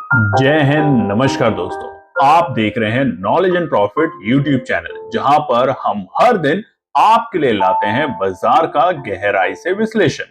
जय हिंद। नमस्कार दोस्तों, आप देख रहे हैं knowledge and profit YouTube channel, जहां पर हम हर दिन आपके लिए लाते हैं बाजार का गहराई से विश्लेषण,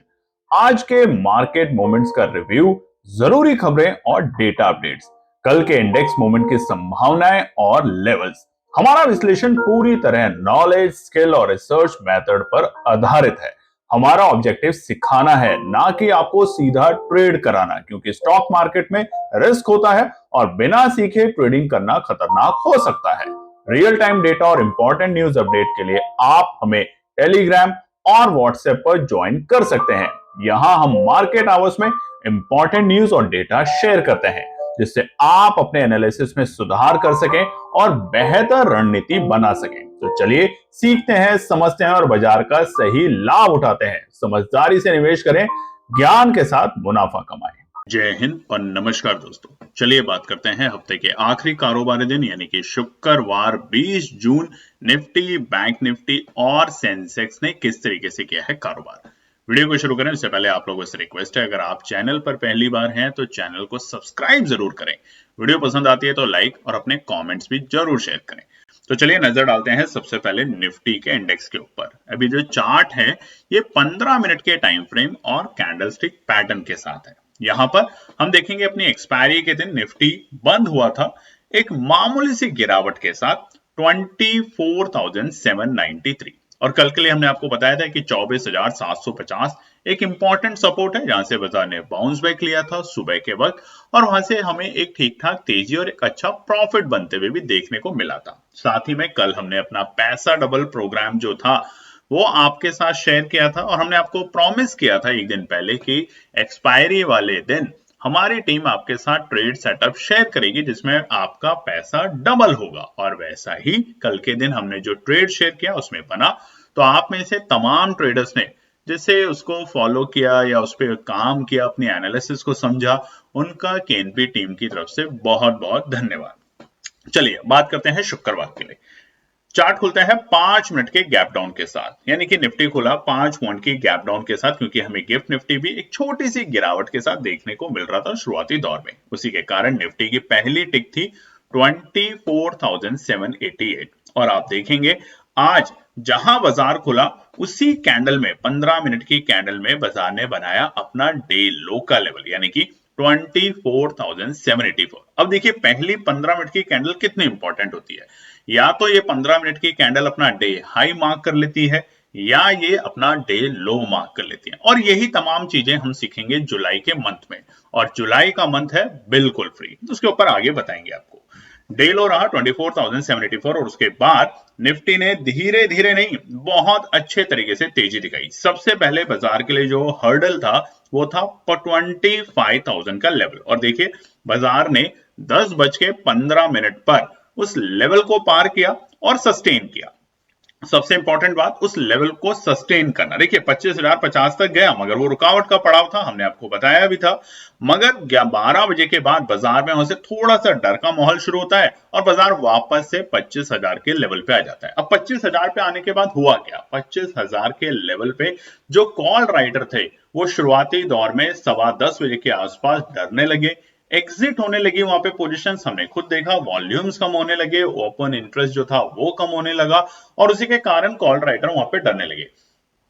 आज के मार्केट मोमेंट्स का रिव्यू, जरूरी खबरें और डेटा अपडेट्स, कल के इंडेक्स मूवमेंट की संभावनाएं और लेवल्स। हमारा विश्लेषण पूरी तरह नॉलेज, स्किल और रिसर्च मेथड पर आधारित है। हमारा ऑब्जेक्टिव सिखाना है, ना कि आपको सीधा ट्रेड कराना, क्योंकि स्टॉक मार्केट में रिस्क होता है और बिना सीखे ट्रेडिंग करना खतरनाक हो सकता है। रियल टाइम डेटा और इंपॉर्टेंट न्यूज अपडेट के लिए आप हमें टेलीग्राम और व्हाट्सएप पर ज्वाइन कर सकते हैं। यहां हम मार्केट आवर्स में इंपॉर्टेंट न्यूज और डेटा शेयर करते हैं, जिससे आप अपने एनालिसिस में सुधार कर सकें और बेहतर रणनीति बना सकें। तो चलिए सीखते हैं, समझते हैं और बाजार का सही लाभ उठाते हैं। समझदारी से निवेश करें, ज्ञान के साथ मुनाफा कमाएं। जय हिंद और नमस्कार दोस्तों, चलिए बात करते हैं हफ्ते के आखिरी कारोबारी दिन यानी कि शुक्रवार 20 जून निफ्टी, बैंक निफ्टी और सेंसेक्स ने किस तरीके से किया है कारोबार। वीडियो को शुरू करें उससे पहले आप लोगों से रिक्वेस्ट है, अगर आप चैनल पर पहली बार हैं तो चैनल को सब्सक्राइब जरूर करें। वीडियो पसंद आती है तो लाइक और अपने कॉमेंट्स भी जरूर शेयर करें। तो चलिए नजर डालते हैं सबसे पहले निफ्टी के इंडेक्स के ऊपर। अभी जो चार्ट है ये 15 मिनट के टाइम फ्रेम और कैंडलस्टिक पैटर्न के साथ है। यहां पर हम देखेंगे अपनी एक्सपायरी के दिन निफ्टी बंद हुआ था एक मामूली सी गिरावट के साथ 24,793 और कल के लिए हमने आपको बताया था कि 24,750 एक इंपॉर्टेंट सपोर्ट है, जहां से बाजार ने बाउंस बैक लिया था सुबह के वक्त और वहां से हमें एक ठीक ठाक तेजी और एक अच्छा प्रॉफिट बनते हुए भी देखने को मिला था। साथ ही में कल हमने अपना पैसा डबल प्रोग्राम जो था वो आपके साथ शेयर किया था और हमने आपको प्रॉमिस किया था एक दिन पहले कि एक्सपायरी वाले दिन हमारी टीम आपके साथ ट्रेड सेटअप शेयर करेगी जिसमें आपका पैसा डबल होगा, और वैसा ही कल के दिन हमने जो ट्रेड शेयर किया उसमें बना। तो आप में से तमाम ट्रेडर्स ने जिसे उसको फॉलो किया या उस पर काम किया, अपनी एनालिसिस को समझा, उनका केएनपी टीम की तरफ से बहुत बहुत धन्यवाद। चलिए बात करते हैं शुक्रवार के लिए। चार्ट खुलता है 5 मिनट के गैप डाउन के साथ, यानी कि निफ्टी खुला 5 पॉइंट की गैप डाउन के साथ, क्योंकि हमें गिफ्ट निफ्टी भी एक छोटी सी गिरावट के साथ देखने को मिल रहा था शुरुआती दौर में। उसी के कारण निफ्टी की पहली टिक थी 24,788 और आप देखेंगे आज जहां बाजार खुला उसी कैंडल में 15 मिनट की कैंडल में बाजार ने बनाया अपना डे लो का लेवल, यानी कि 24,784। अब देखिए पहली 15 मिनट की कैंडल कितनी इंपॉर्टेंट होती है। या तो ये 15 मिनट की कैंडल अपना डे हाई मार्क कर लेती है या ये अपना डे लो मार्क कर लेती है, और यही तमाम चीजें हम सीखेंगे जुलाई के मंथ में, और जुलाई का मंथ है बिल्कुल फ्री, तो उसके ऊपर आगे बताएंगे आपको। डे लो रहा 24,784 और उसके बाद निफ्टी ने धीरे धीरे नहीं बहुत अच्छे तरीके से तेजी दिखाई। सबसे पहले बाजार के लिए जो हर्डल था वो था 25,000 का लेवल, और देखिए बाजार ने 10:15 पर उस लेवल को पार किया और सस्टेन किया। सबसे इंपॉर्टेंट बात उस लेवल को सस्टेन करना। देखिए 25,050 तक गया मगर वो रुकावट का पड़ाव था, हमने आपको बताया भी था। मगर 12 बजे के बाद बाजार में वहां से थोड़ा सा डर का माहौल शुरू होता है और बाजार वापस से 25,000 के लेवल पे आ जाता है। अब 25,000 पे आने के बाद हुआ क्या, 25,000 के लेवल पे जो कॉल राइटर थे वो शुरुआती दौर में 10:15 बजे के आसपास डरने लगे, एग्जिट होने लगी वहां पे पोजीशंस, हमने खुद देखा, वॉल्यूम्स कम होने लगे, ओपन इंटरेस्ट जो था वो कम होने लगा और उसी के कारण कॉल राइटर वहां पे डरने लगे।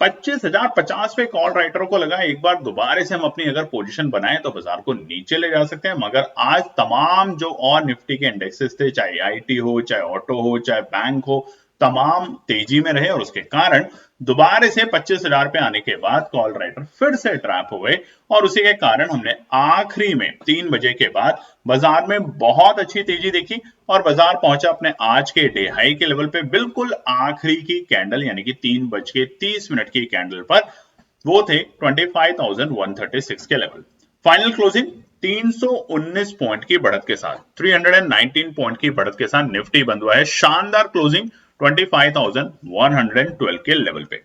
25,050 पे कॉल राइटरों को लगा एक बार दोबारा से हम अपनी अगर पोजीशन बनाएं तो बाजार को नीचे ले जा सकते हैं, मगर आज तमाम जो और निफ्टी के इंडेक्सेस थे, चाहे आईटी हो, चाहे ऑटो हो, चाहे बैंक हो, तमाम तेजी में रहे और उसके कारण दोबारा से 25,000 पे आने के बाद कॉल राइटर फिर से ट्रैप हो गए और उसी के कारण हमने आखिरी में 3 बजे के बाद बाजार में बहुत अच्छी तेजी देखी और बाजार पहुंचा अपने आज के डे हाई के लेवल पे, बिल्कुल आखिरी की कैंडल यानी कि 3:30 की कैंडल पर वो थे 25,136 के लेवल। फाइनल क्लोजिंग 319 पॉइंट की बढ़त के साथ, 319 पॉइंट की बढ़त के साथ निफ्टी बंद हुआ है। शानदार क्लोजिंग 25,112 के लेवल पे।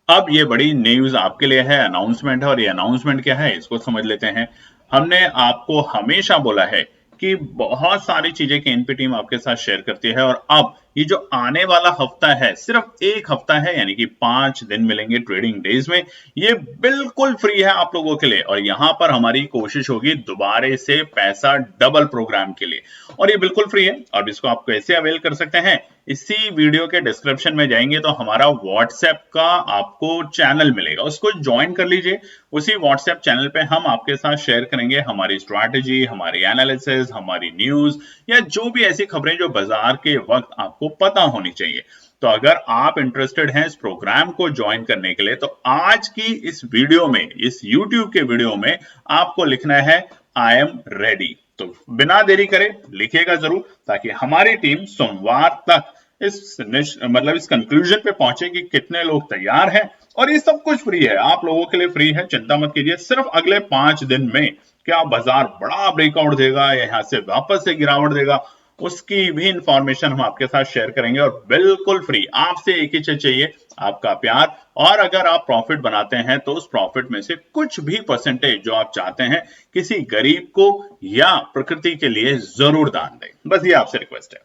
अब ये बड़ी न्यूज आपके लिए है, अनाउंसमेंट है, और ये अनाउंसमेंट क्या है इसको समझ लेते हैं। हमने आपको हमेशा बोला है कि बहुत सारी चीजें केएनपी टीम आपके साथ शेयर करती है और अब ये जो आने वाला हफ्ता है सिर्फ एक हफ्ता है, यानी कि 5 दिन मिलेंगे ट्रेडिंग डेज में, ये बिल्कुल फ्री है आप लोगों के लिए। और यहां पर हमारी कोशिश होगी दोबारे से पैसा डबल प्रोग्राम के लिए, और ये बिल्कुल फ्री है। और इसको आप कैसे अवेल कर सकते हैं, इसी वीडियो के डिस्क्रिप्शन में जाएंगे तो हमारा व्हाट्सएप का आपको चैनल मिलेगा, उसको ज्वाइन कर लीजिए। उसी व्हाट्सएप चैनल पे हम आपके साथ शेयर करेंगे हमारी स्ट्रैटेजी, हमारी एनालिसिस, हमारी न्यूज, या जो भी ऐसी खबरें जो बाजार के वक्त आपको पता होनी चाहिए। तो अगर आप इंटरेस्टेड हैं इस प्रोग्राम को ज्वाइन करने के लिए, तो आज की इस वीडियो में, इस YouTube के वीडियो में आपको लिखना है आई एम रेडी। तो बिना देरी करे लिखिएगा जरूर, ताकि हमारी टीम सोमवार तक इस कंक्लूजन पे पहुंचे कि कितने लोग तैयार हैं। और ये सब कुछ फ्री है, आप लोगों के लिए फ्री है, चिंता मत कीजिए। सिर्फ अगले 5 दिन में क्या बाजार बड़ा ब्रेकआउट देगा या यहां से वापस से गिरावट देगा, उसकी भी इंफॉर्मेशन हम आपके साथ शेयर करेंगे, और बिल्कुल फ्री। आपसे एक ही चीज चाहिए, आपका प्यार। और अगर आप प्रॉफिट बनाते हैं तो उस प्रॉफिट में से कुछ भी परसेंटेज जो आप चाहते हैं किसी गरीब को या प्रकृति के लिए जरूर दान दें, बस ये आपसे रिक्वेस्ट है।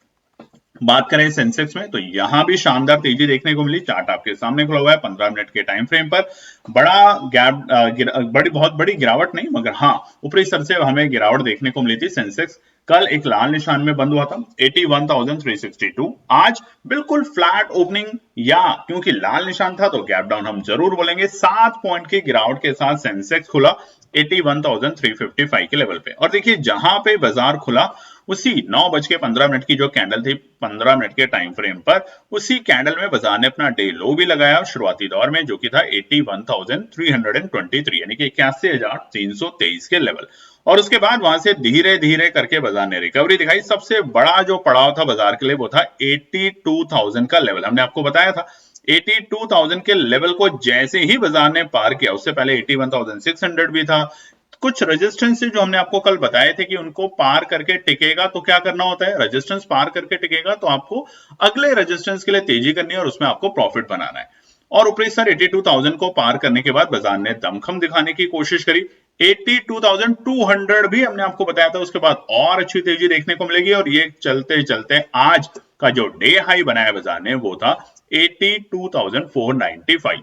बात करें सेंसेक्स में, तो यहां भी शानदार तेजी देखने को मिली। चार्ट आपके सामने खुला हुआ है 15 मिनट के टाइम फ्रेम पर। बड़ा गैप, बहुत बड़ी गिरावट नहीं, मगर हाँ ऊपरी स्तर से हमें गिरावट देखने को मिली थी। सेंसेक्स कल एक लाल निशान में बंद हुआ था 81,362। आज बिल्कुल फ्लैट ओपनिंग, या क्योंकि लाल निशान था तो गैप डाउन हम जरूर बोलेंगे। 7 पॉइंट की गिरावट के साथ सेंसेक्स खुला 81,355 के लेवल पे। और देखिए जहां पे बाजार खुला उसी 9:15 की जो कैंडल थी 15 मिनट के टाइम फ्रेम पर, उसी कैंडल में बाजार ने अपना डे लो भी लगाया शुरुआती दौर में, जो कि था 81,323, यानी कि 81,323 के लेवल। और उसके बाद वहां से धीरे धीरे करके बाजार ने रिकवरी दिखाई। सबसे बड़ा जो पड़ाव था बाजार के लिए वो था 82,000 का लेवल। हमने आपको बताया था 82,000 के लेवल को जैसे ही बाजार ने पार किया, उससे पहले 81,600 भी था, कुछ रेजिस्टेंस जो हमने आपको कल बताए थे कि उनको पार करके टिकेगा तो क्या करना होता है, रेजिस्टेंस पार करके टिकेगा तो आपको अगले रेजिस्टेंस के लिए तेजी करनी है और उसमें आपको प्रॉफिट बनाना है। और ऊपरी स्तर 82,000 को पार करने के बाद बाजार ने दमखम दिखाने की कोशिश करी। 82,200 भी हमने आपको बताया था, उसके बाद और अच्छी तेजी देखने को मिलेगी। और ये चलते चलते आज का जो डे हाई बनाया बाजार ने वो था 82,495।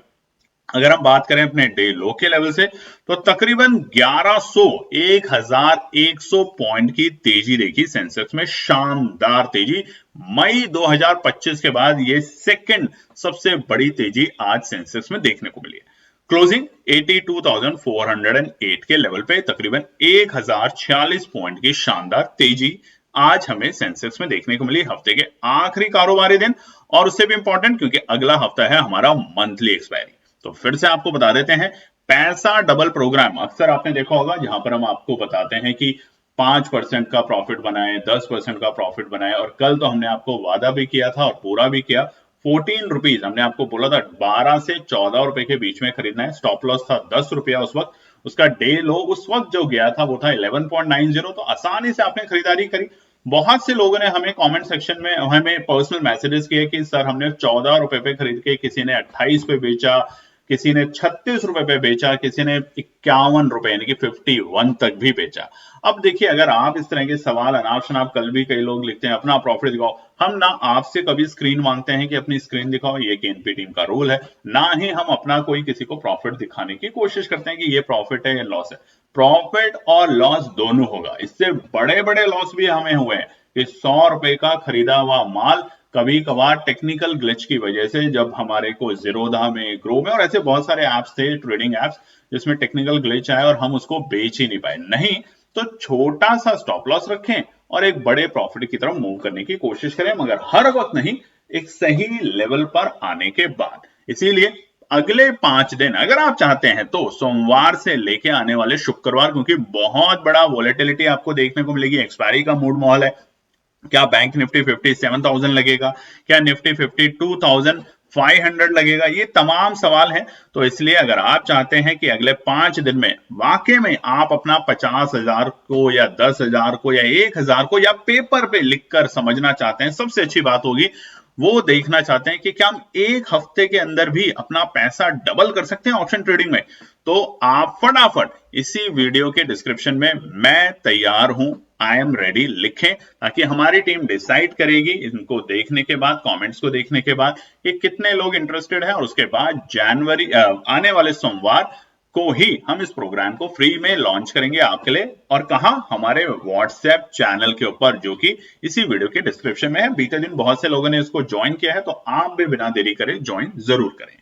अगर हम बात करें अपने डे लो के लेवल से, तो तकरीबन 1100 पॉइंट की तेजी देखी सेंसेक्स में, शानदार तेजी। मई 2025 के बाद ये सेकंड सबसे बड़ी तेजी आज सेंसेक्स में देखने को मिली है। क्लोजिंग 82,408 के लेवल पे तकरीबन 1046 पॉइंट की शानदार तेजी आज हमें सेंसेक्स में देखने को मिली हफ्ते के आखिरी कारोबारी दिन। और उससे भी इंपॉर्टेंट क्योंकि अगला हफ्ता है हमारा मंथली एक्सपायरी। तो फिर से आपको बता देते हैं, पैसा डबल प्रोग्राम अक्सर आपने देखा होगा, जहां पर हम आपको बताते हैं कि 5% का प्रॉफिट बनाए, 10% का प्रॉफिट बनाए। और कल तो हमने आपको वादा भी किया था और पूरा भी किया। 14 रुपीज हमने आपको बोला था 12 से 14 रुपए के बीच में खरीदना है। स्टॉप लॉस था 10 रुपया उस वक्त। उसका डे लो उस वक्त जो गया था वो था 11.90। तो आसानी से आपने खरीदारी करी। बहुत से लोगों ने हमें कमेंट सेक्शन में हमें पर्सनल मैसेजेस किए कि सर हमने 14 रुपए पे खरीद के, किसी ने 28 पे बेचा, किसी ने 36 रुपए पे बेचा, किसी ने 51 रुपए यानी कि 51 तक भी बेचा। अब देखिए, अगर आप इस तरह के सवाल अनाप शनाप, कल भी कई लोग लिखते हैं अपना प्रॉफिट दिखाओ, हम ना आपसे कभी स्क्रीन मांगते हैं कि अपनी स्क्रीन दिखाओ, ये केएनपी टीम का रूल है। ना ही हम अपना कोई किसी को प्रॉफिट दिखाने की कोशिश करते हैं कि ये प्रॉफिट है या लॉस है। प्रॉफिट और लॉस दोनों होगा। इससे बड़े बड़े लॉस भी हमें हुए हैं कि 100 रुपए का खरीदा हुआ माल कभी कभार टेक्निकल ग्लिच की वजह से, जब हमारे को जीरोधा में, ग्रो में और ऐसे बहुत सारे एप्स थे, ट्रेडिंग एप्स, जिसमें टेक्निकल ग्लिच आया और हम उसको बेच ही नहीं पाए। नहीं तो छोटा सा स्टॉप लॉस रखें और एक बड़े प्रॉफिट की तरफ मूव करने की कोशिश करें, मगर हर वक्त नहीं, एक सही लेवल पर आने के बाद। इसीलिए अगले 5 दिन अगर आप चाहते हैं तो सोमवार से लेके आने वाले शुक्रवार, क्योंकि बहुत बड़ा वोलेटिलिटी आपको देखने को मिलेगी, एक्सपायरी का मूड माहौल है। क्या बैंक निफ्टी 57,000 लगेगा, क्या निफ्टी 52,500 लगेगा, ये तमाम सवाल हैं। तो इसलिए अगर आप चाहते हैं कि अगले 5 दिन में वाकई में आप अपना 50,000 को या 10,000 को या 1,000 को या पेपर पे लिखकर समझना चाहते हैं, सबसे अच्छी बात होगी वो देखना चाहते हैं कि क्या हम एक हफ्ते के अंदर भी अपना पैसा डबल कर सकते हैं ऑप्शन ट्रेडिंग में, तो आप फटाफट इसी वीडियो के डिस्क्रिप्शन में मैं तैयार हूं आई एम रेडी लिखें, ताकि हमारी टीम डिसाइड करेगी इनको देखने के बाद, कमेंट्स को देखने के बाद कि कितने लोग इंटरेस्टेड हैं, और उसके बाद जनवरी आने वाले सोमवार को ही हम इस प्रोग्राम को फ्री में लॉन्च करेंगे आपके लिए। और कहा, हमारे व्हाट्सएप चैनल के ऊपर, जो कि इसी वीडियो के डिस्क्रिप्शन में है। बीते दिन बहुत से लोगों ने इसको ज्वाइन किया है, तो आप भी बिना देरी करे ज्वाइन जरूर करें।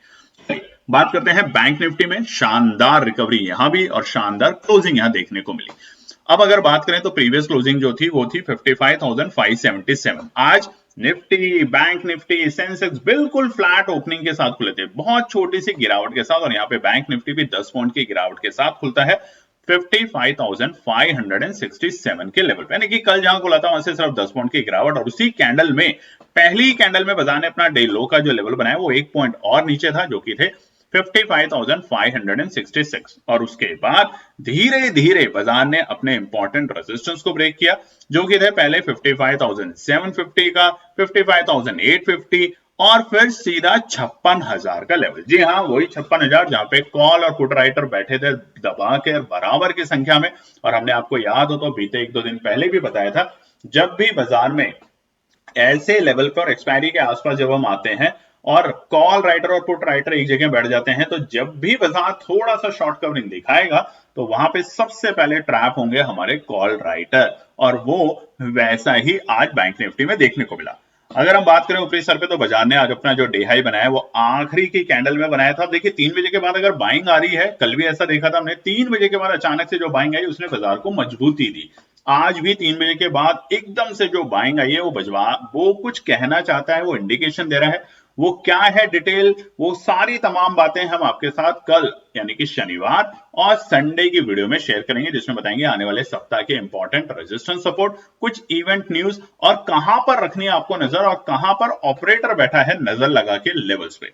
बात करते हैं बैंक निफ्टी में। शानदार रिकवरी यहां भी और शानदार क्लोजिंग यहां देखने को मिली। अब अगर बात करें तो प्रीवियस क्लोजिंग जो थी वो थी 55,577। आज निफ्टी, बैंक निफ्टी, सेंसेक्स बिल्कुल फ्लैट ओपनिंग के साथ खुले थे, बहुत छोटी सी गिरावट के साथ। और यहाँ पे बैंक निफ्टी भी 10 पॉइंट की गिरावट के साथ खुलता है 55,567 के लेवल पे, यानी कि कल जहां खुला था वहां से सिर्फ 10 पॉइंट की गिरावट। और उसी कैंडल में, पहली कैंडल में बाजार ने अपना डे लो का जो लेवल बनाया वो 1 पॉइंट और नीचे था, जो कि थे 55,566। और उसके बाद धीरे धीरे बाजार ने अपने इंपॉर्टेंट रेजिस्टेंस को ब्रेक किया, जो कि थे पहले 55,750 का, 55,850 और फिर सीधा 56,000 का लेवल। जी हाँ, वही 56,000 जहां पे कॉल और पुट राइटर बैठे थे दबा के बराबर की संख्या में। और हमने आपको याद हो तो बीते 1-2 दिन पहले भी बताया था, जब भी बाजार में ऐसे लेवल पर एक्सपायरी के आसपास जब हम आते हैं और कॉल राइटर और पुट राइटर एक जगह बैठ जाते हैं, तो जब भी बाजार थोड़ा सा शॉर्ट कवरिंग दिखाएगा तो वहां पे सबसे पहले ट्रैप होंगे हमारे कॉल राइटर। और वो वैसा ही आज बैंक निफ्टी में देखने को मिला। अगर हम बात करें ऊपरी स्तर पे, तो बाजार ने आज अपना जो डे हाई बनाया वो आखिरी की कैंडल में बनाया था। देखिए 3 बजे के बाद अगर बाइंग आ रही है, कल भी ऐसा देखा था हमने, 3 बजे के बाद अचानक से जो बाइंग आई उसने बाजार को मजबूती दी। आज भी 3 बजे के बाद एकदम से जो बाइंग आई है वो कुछ कहना चाहता है, वो इंडिकेशन दे रहा है। वो क्या है डिटेल, वो सारी तमाम बातें हम आपके साथ कल यानी कि शनिवार और संडे की वीडियो में शेयर करेंगे, जिसमें बताएंगे आने वाले सप्ताह के इंपॉर्टेंट रेजिस्टेंस, सपोर्ट, कुछ इवेंट न्यूज और कहां पर रखनी है आपको नजर और कहां पर ऑपरेटर बैठा है नजर लगा के लेवल्स पे।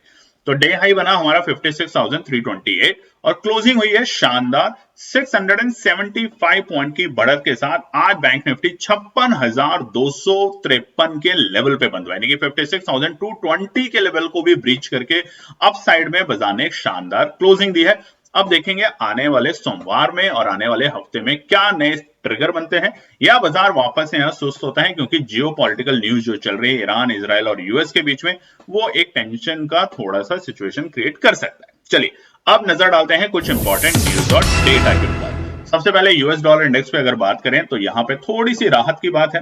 तो डे हाई बना हमारा 56,328 और क्लोजिंग हुई है शानदार 675 पॉइंट की बढ़त के साथ। आज बैंक निफ्टी 56,253 के लेवल पे बंद हुआ, यानी कि 56,220 के लेवल को भी ब्रीच करके अप साइड में बाजार ने एक शानदार क्लोजिंग दी है। अब देखेंगे आने वाले सोमवार में और आने वाले हफ्ते में क्या नए ट्रिगर बनते हैं, या बाजार वापस से यहां सुस्त होता है, क्योंकि जियोपॉलिटिकल न्यूज जो चल रही है ईरान, इजराइल और यूएस के बीच में, वो एक टेंशन का थोड़ा सा सिचुएशन क्रिएट कर सकता है। चलिए अब नजर डालते हैं कुछ इंपॉर्टेंट न्यूज और डेटा के ऊपर। सबसे पहले यूएस डॉलर इंडेक्स पे अगर बात करें तो यहां पे थोड़ी सी राहत की बात है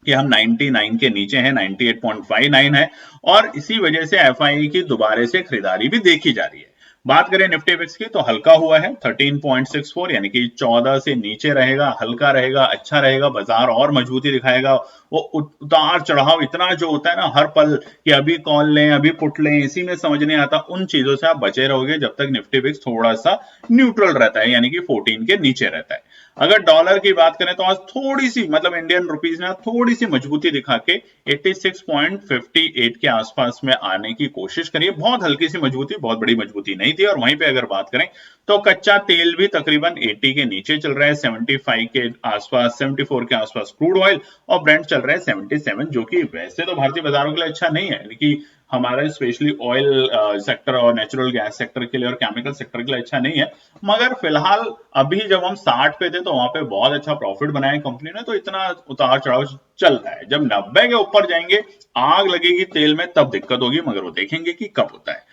कि हम 99 के नीचे हैं, 98.59 है, और इसी वजह से एफआईई की दोबारा से खरीदारी भी देखी जा रही है। बात करें निफ्टी फिक्स की तो हल्का हुआ है 13.64, यानी कि 14 से नीचे रहेगा, हल्का रहेगा, अच्छा रहेगा, बाजार और मजबूती दिखाएगा। वो उतार चढ़ाव इतना जो होता है ना हर पल, कि अभी कॉल लें अभी पुट लें, इसी में समझ नहीं आता, उन चीजों से आप बचे रहोगे जब तक निफ्टी फिक्स थोड़ा सा न्यूट्रल रहता है, यानी कि 14 के नीचे रहता है। अगर डॉलर की बात करें तो आज थोड़ी सी, मतलब इंडियन रुपीस ने थोड़ी सी मजबूती दिखा के 86.58 के आसपास में आने की कोशिश करी है। बहुत हल्की सी मजबूती, बहुत बड़ी मजबूती नहीं थी। और वहीं पे अगर बात करें तो कच्चा तेल भी तकरीबन 80 के नीचे चल रहा है, 75 के आसपास, 74 के आसपास क्रूड ऑयल, और ब्रेंट चल रहा है 77, जो कि वैसे तो भारतीय बाजारों के लिए अच्छा नहीं है, यानी कि हमारा स्पेशली ऑयल सेक्टर और नेचुरल गैस सेक्टर के लिए और केमिकल सेक्टर के लिए अच्छा नहीं है। मगर फिलहाल अभी जब हम 60 पे थे तो वहां पे बहुत अच्छा प्रॉफिट बनाया कंपनी ने, तो इतना उतार चढ़ाव चल रहा है। जब 90 के ऊपर जाएंगे, आग लगेगी तेल में, तब दिक्कत होगी, मगर वो देखेंगे कि कब होता है।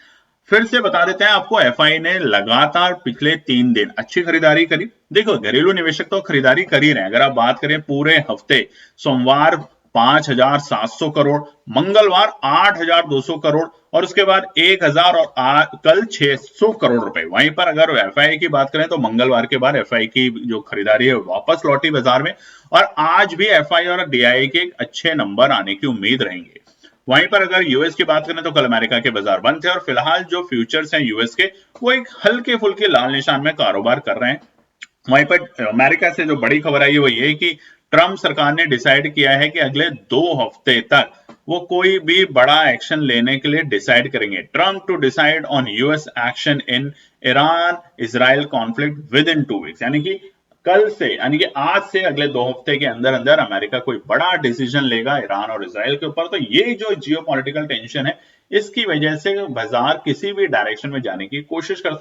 फिर से बता देते हैं आपको, एफआई ने लगातार पिछले 3 दिन अच्छी खरीदारी करी। देखो घरेलू निवेशक तो खरीदारी कर ही रहे हैं। अगर आप बात करें पूरे हफ्ते, सोमवार 5,700 करोड़, मंगलवार 8,200 करोड़, और उसके बाद 1,000 और कल 600 करोड़ रुपए। वहीं पर अगर एफआई की बात करें तो मंगलवार के बाद एफआई की जो खरीदारी है वापस लौटी बाजार में, और आज भी एफआई और डीआई के अच्छे नंबर आने की उम्मीद रहेंगे। वहीं पर अगर यूएस की बात करें तो कल अमेरिका के बाजार बंद थे, और फिलहाल जो फ्यूचर्स हैं यूएस के, वो एक हल्के फुल्के लाल निशान में कारोबार कर रहे हैं। वहीं पर अमेरिका से जो बड़ी खबर आई है वो ये कि ट्रंप सरकार ने डिसाइड किया है कि अगले 2 हफ्ते तक वो कोई भी बड़ा एक्शन लेने के लिए डिसाइड करेंगे। Trump to decide on US action in Iran Israel conflict within 2 weeks, यानी कि कल से, यानी कि आज से अगले 2 हफ्ते के अंदर अंदर अमेरिका कोई बड़ा डिसीजन लेगा ईरान और इजराइल के ऊपर। तो ये जो जियोपॉलिटिकल टेंशन है, इसकी वजह से बाजार किसी भी डायरेक्शन में जाने की कोशिश कर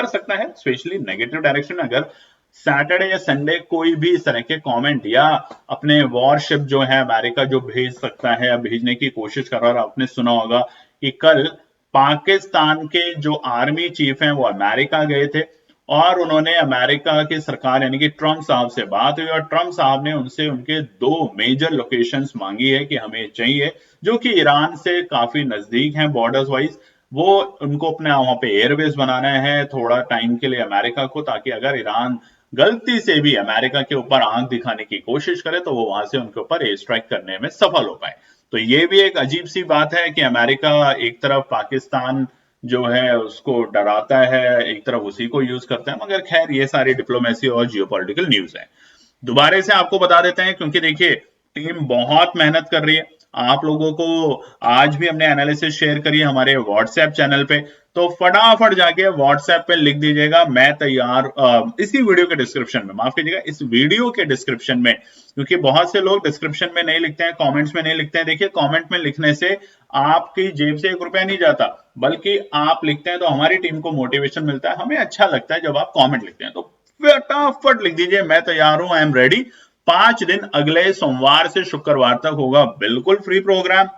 सकता है, स्पेशली नेगेटिव डायरेक्शन। अगर सैटरडे या संडे कोई भी इस तरह के कमेंट या अपने वॉरशिप जो है अमेरिका जो भेज सकता है या भेजने की कोशिश कर रहा है। आपने सुना होगा कि कल पाकिस्तान के जो आर्मी चीफ हैं वो अमेरिका गए थे और उन्होंने अमेरिका की सरकार यानी कि ट्रंप साहब से बात हुई और ट्रंप साहब ने उनसे उनके 2 मेजर लोकेशंस मांगी है कि हमें चाहिए, जो कि ईरान से काफी नजदीक हैं बॉर्डर्स वाइज। वो उनको अपने वहां पे एयरबेस बनाना है थोड़ा टाइम के लिए अमेरिका को, ताकि अगर ईरान गलती से भी अमेरिका के ऊपर आंख दिखाने की कोशिश करे तो वो वहां से उनके ऊपर एयर स्ट्राइक करने में सफल हो पाए। तो ये भी एक अजीब सी बात है कि अमेरिका एक तरफ पाकिस्तान जो है उसको डराता है, एक तरफ उसी को यूज करता है, मगर खैर ये सारी डिप्लोमेसी और जियोपॉलिटिकल न्यूज है। दोबारा से आपको बता देते हैं क्योंकि देखिए टीम बहुत मेहनत कर रही है। आप लोगों को आज भी हमने एनालिसिस शेयर करी है हमारे व्हाट्सएप चैनल पे, तो फटाफट जाके व्हाट्सएप पे लिख दीजिएगा मैं तैयार। इसी वीडियो के डिस्क्रिप्शन में, माफ कीजिएगा, इस वीडियो के डिस्क्रिप्शन में, क्योंकि बहुत से लोग डिस्क्रिप्शन में नहीं लिखते हैं, कमेंट्स में नहीं लिखते हैं। देखिए कमेंट में लिखने से आपकी जेब से 1 रुपया नहीं जाता, बल्कि आप लिखते हैं तो हमारी टीम को मोटिवेशन मिलता है। हमें अच्छा लगता है जब आप कॉमेंट लिखते हैं, तो फटाफट लिख दीजिए मैं तैयार हूं, आई एम रेडी। 5 दिन अगले सोमवार से शुक्रवार तक होगा बिल्कुल फ्री प्रोग्राम।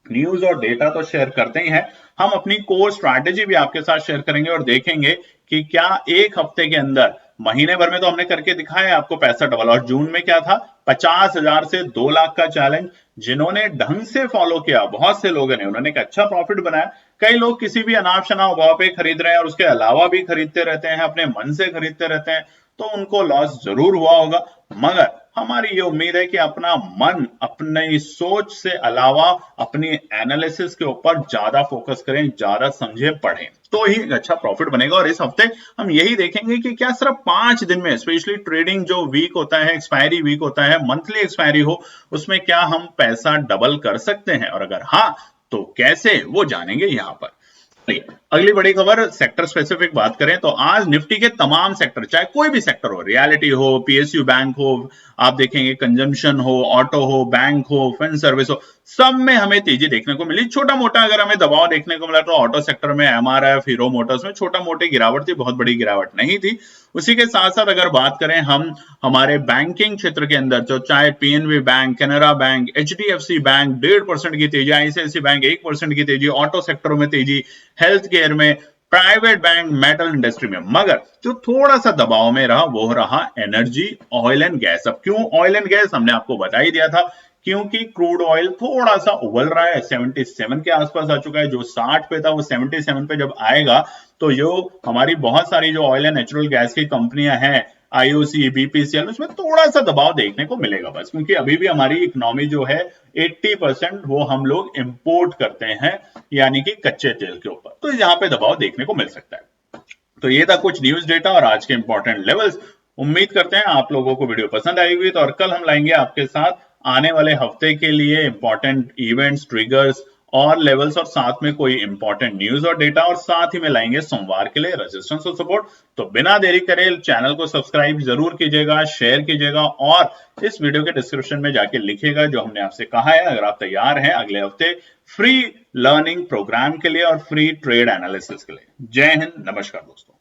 न्यूज और डेटा तो शेयर करते ही हैं, हम अपनी कोर स्ट्रैटेजी भी आपके साथ शेयर करेंगे और देखेंगे कि क्या एक हफ्ते के अंदर, महीने भर में तो हमने करके दिखाया आपको पैसा डबल, और जून में क्या था 50,000 से 2 लाख का चैलेंज, जिन्होंने ढंग से फॉलो किया बहुत से लोगों ने, उन्होंने एक अच्छा प्रॉफिट बनाया। कई लोग किसी भी अनाप शनाप भाव पे खरीद रहे हैं और उसके अलावा भी खरीदते रहते हैं, अपने मन से खरीदते रहते हैं, तो उनको लॉस जरूर हुआ होगा। मगर हमारी ये उम्मीद है कि अपना मन, अपनी सोच से अलावा अपनी एनालिसिस के ऊपर ज्यादा फोकस करें, ज्यादा समझे, पढ़ें, तो ही एक अच्छा प्रॉफिट बनेगा। और इस हफ्ते हम यही देखेंगे कि क्या सिर्फ 5 दिन में, स्पेशली ट्रेडिंग जो वीक होता है, एक्सपायरी वीक होता है, मंथली एक्सपायरी हो, उसमें क्या हम पैसा डबल कर सकते हैं, और अगर हाँ तो कैसे, वो जानेंगे यहां पर। अगली बड़ी खबर, सेक्टर स्पेसिफिक बात करें तो आज निफ्टी के तमाम सेक्टर, चाहे कोई भी सेक्टर हो, रियलिटी हो, पीएसयू बैंक हो, आप देखेंगे कंजम्पशन हो, ऑटो हो, बैंक हो, फिन सर्विस हो, सब में हमें तेजी देखने को मिली। छोटा मोटा अगर हमें दबाव देखने को मिला तो ऑटो सेक्टर में एमआरएफ, हीरो मोटर्स में छोटा मोटी गिरावट थी, बहुत बड़ी गिरावट नहीं थी। उसी के साथ साथ अगर बात करें हम हमारे बैंकिंग क्षेत्र के अंदर, तो चाहे PNB bank, Canara bank, HDFC bank 1.5% की तेजी, आईसीआईसी बैंक 1% की तेजी, ऑटो सेक्टरों में तेजी, हेल्थ केयर में, प्राइवेट बैंक, मेटल इंडस्ट्री में। मगर जो थोड़ा सा दबाव में रहा वो रहा एनर्जी, ऑयल एंड गैस। अब क्यों ऑयल एंड गैस, हमने आपको बता ही दिया था, क्योंकि क्रूड ऑयल थोड़ा सा उबल रहा है, 77 के आसपास आ चुका है, जो 60 पे था वो 77 पे जब आएगा तो जो हमारी बहुत सारी जो ऑयल एंड नेचुरल गैस की कंपनियां हैं, आईओसी, बीपीसीएल, उसमें थोड़ा सा दबाव देखने को मिलेगा बस, क्योंकि अभी भी हमारी इकोनॉमी जो है 80% वो हम लोग इंपोर्ट करते हैं, यानी कि कच्चे तेल के ऊपर, तो यहाँ पे दबाव देखने को मिल सकता है। तो ये था कुछ न्यूज डेटा और आज के इंपॉर्टेंट लेवल्स। उम्मीद करते हैं आप लोगों को वीडियो पसंद आई हुई, तो और कल हम लाएंगे आपके साथ आने वाले हफ्ते के लिए इंपॉर्टेंट इवेंट्स, ट्रिगर्स और लेवल्स, और साथ में कोई इंपॉर्टेंट न्यूज और डेटा, और साथ ही में लाएंगे सोमवार के लिए रेजिस्टेंस और सपोर्ट। तो बिना देरी करे चैनल को सब्सक्राइब जरूर कीजिएगा, शेयर कीजिएगा, और इस वीडियो के डिस्क्रिप्शन में जाके लिखिएगा जो हमने आपसे कहा है, अगर आप तैयार हैं अगले हफ्ते फ्री लर्निंग प्रोग्राम के लिए और फ्री ट्रेड एनालिसिस के लिए। जय हिंद, नमस्कार दोस्तों।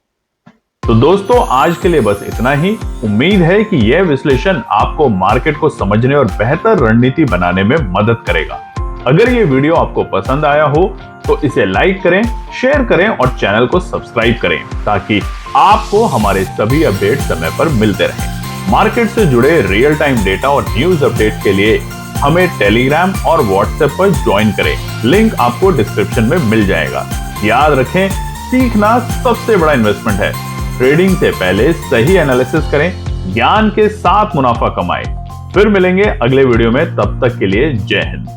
तो दोस्तों आज के लिए बस इतना ही। उम्मीद है कि यह विश्लेषण आपको मार्केट को समझने और बेहतर रणनीति बनाने में मदद करेगा। अगर ये वीडियो आपको पसंद आया हो तो इसे लाइक करें, शेयर करें और चैनल को सब्सक्राइब करें, ताकि आपको हमारे सभी अपडेट समय पर मिलते रहें। मार्केट से जुड़े रियल टाइम डेटा और न्यूज अपडेट के लिए हमें टेलीग्राम और व्हाट्सएप पर ज्वाइन करें, लिंक आपको डिस्क्रिप्शन में मिल जाएगा। याद रखें, सीखना सबसे बड़ा इन्वेस्टमेंट है। ट्रेडिंग से पहले सही एनालिसिस करें, ज्ञान के साथ मुनाफा कमाएं। फिर मिलेंगे अगले वीडियो में, तब तक के लिए जय हिंद।